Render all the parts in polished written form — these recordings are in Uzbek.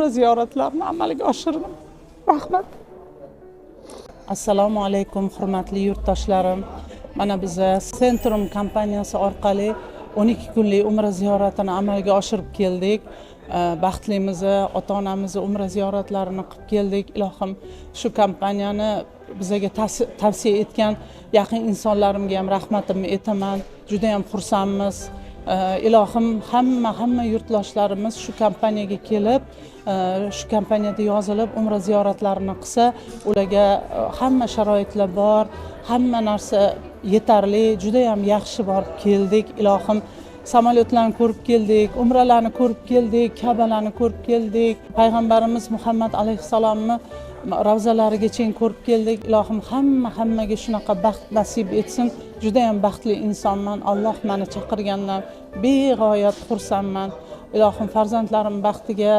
umra ziyoratlarini amalga oshirdim. Rahmat. Assalomu alaykum hurmatli yurtdoshlarim. Mana biz Centrum kompaniyasi orqali 12 kunlik umra ziyoratini amalga oshirib keldik. Baxtlimiz, ota-onamiz umra ziyoratlarini qilib keldik. Ilohim shu kompaniyani bizga tavsiya etgan yaqin insonlarimga ham rahmatimni aytaman. Juda ham xursandmiz. Ilohim hamma yurtdoshlarimiz shu kompaniyaga kelib, shu kompaniyada yozilib umra ziyoratlarini qilsa, ularga hamma sharoitlar bor, hamma narsa yetarli, juda ham yaxshi borib keldik. Ilohim samolyotlarni ko'rib keldik, umralarni ko'rib keldik, Ka'balarni ko'rib keldik. Payg'ambarimiz Muhammad alayhisalomni ravzalarigacha ko'rib keldik. Ilohim hammaga shunaqa baxt nasib etsin. Juda ham baxtli insonman. Alloh meni chaqirgandan beg'oyat xursandman. Ilohim farzandlarim baxtiga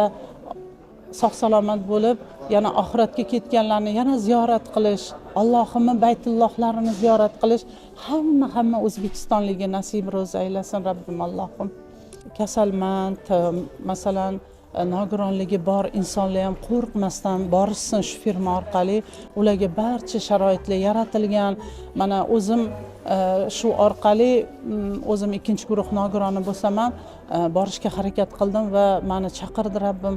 sog'-salomat bo'lib, yana oxiratga ketganlarni yana ziyorat qilish, Allohimning baytullohlarini ziyorat qilish hamma O'zbekistonlikka nasib ro'za aylasin Rabbim Allohim. Kasalmand, masalan, nogironligi bor insonlar ham qo'rqmasdan borishsin shu firma orqali. Ularga barcha sharoitlar yaratilgan. Mana o'zim shu orqali o'zim ikkinchi guruh nogironi bo'lsam ham borishga harakat qildim va meni chaqirdi Rabbim.